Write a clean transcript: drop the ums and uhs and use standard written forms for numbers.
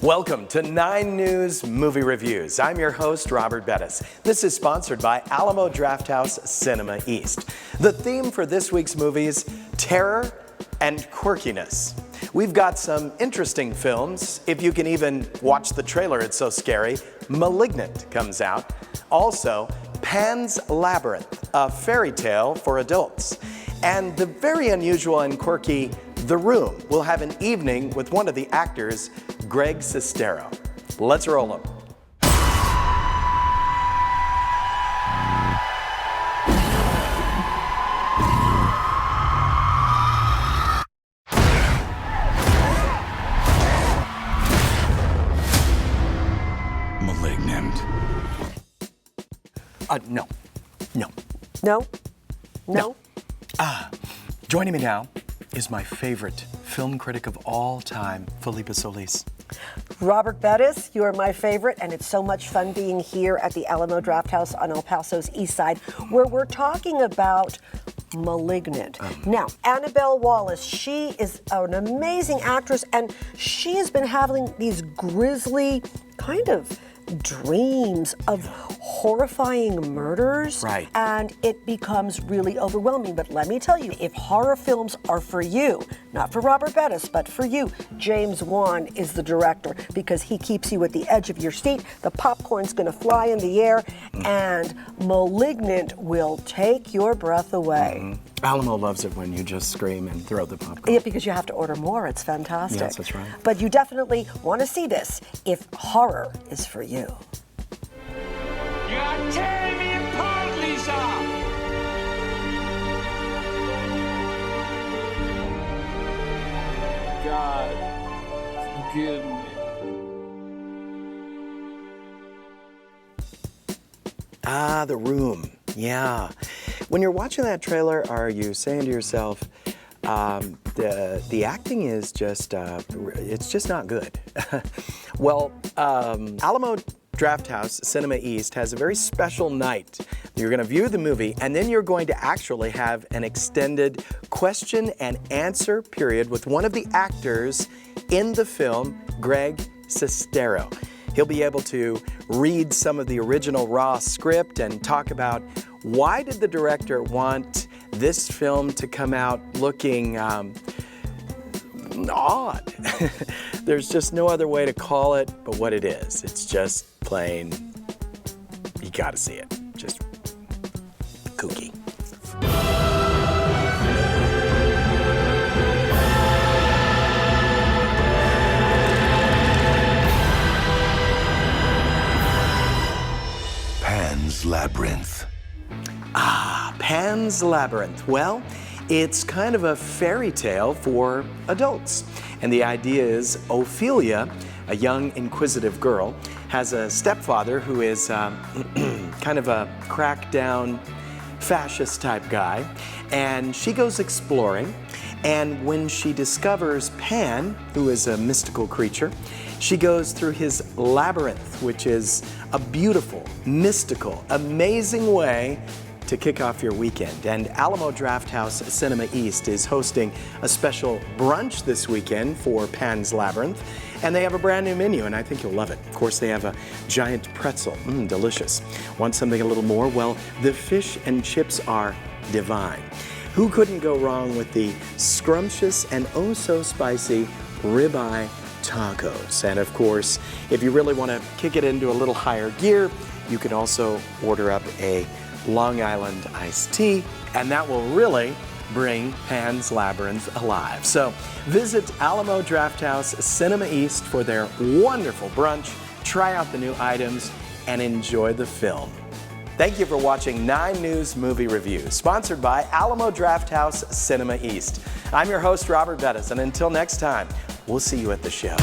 Welcome to 9 News Movie Reviews. I'm your host, Robert Bettis. This is sponsored by Alamo Drafthouse Cinema East. The theme for this week's movies, terror and quirkiness. We've got some interesting films. If you can even watch the trailer, it's so scary. Malignant comes out. Also, Pan's Labyrinth, a fairy tale for adults. And the very unusual and quirky The Room will have an evening with one of the actors, Greg Sestero. Let's roll him. Malignant. No. Joining me now is my favorite film critic of all time, Felipe Solis. Robert Bettis, you are my favorite, and it's so much fun being here at the Alamo Drafthouse on El Paso's east side, where we're talking about Malignant. Now, Annabelle Wallis, she is an amazing actress, and she has been having these grisly kind of dreams of horrifying murders. Right. And it becomes really overwhelming. But let me tell you, if horror films are for you, not for Robert Bettis, but for you, James Wan is the director, because he keeps you at the edge of your seat. The popcorn's gonna fly in the air, and Malignant will take your breath away. Alamo loves it when you just scream and throw the popcorn. Yeah, because you have to order more. It's fantastic. Yes, that's right. But you definitely want to see this if horror is for you. You are tearing me apart, Lisa! God, forgive me. The Room. Yeah. When you're watching that trailer, are you saying to yourself, the acting is just, it's just not good? Well, Alamo Drafthouse Cinema East has a very special night. You're going to view the movie, and then you're going to actually have an extended question and answer period with one of the actors in the film, Greg Sestero. He'll be able to read some of the original raw script and talk about why did the director want this film to come out looking odd. There's just no other way to call it but what it is. It's just plain, you gotta see it. Just kooky. Pan's Labyrinth. Pan's Labyrinth. Well, it's kind of a fairy tale for adults. And the idea is Ophelia, a young inquisitive girl, has a stepfather who is kind of a crackdown fascist type guy. And she goes exploring. And when she discovers Pan, who is a mystical creature, she goes through his labyrinth, which is a beautiful, mystical, amazing way to kick off your weekend. And Alamo Drafthouse Cinema East is hosting a special brunch this weekend for Pan's Labyrinth. And they have a brand new menu, and I think you'll love it. Of course, they have a giant pretzel. Delicious. Want something a little more? Well, the fish and chips are divine. Who couldn't go wrong with the scrumptious and oh so spicy ribeye tacos? And of course, if you really want to kick it into a little higher gear, you can also order up a Long Island iced tea, and that will really bring Pan's Labyrinth alive. So visit Alamo Drafthouse Cinema East for their wonderful brunch, try out the new items, and enjoy the film. Thank you for watching 9 News Movie Reviews, sponsored by Alamo Drafthouse Cinema East. I'm your host, Robert Bettis, and until next time, we'll see you at the show.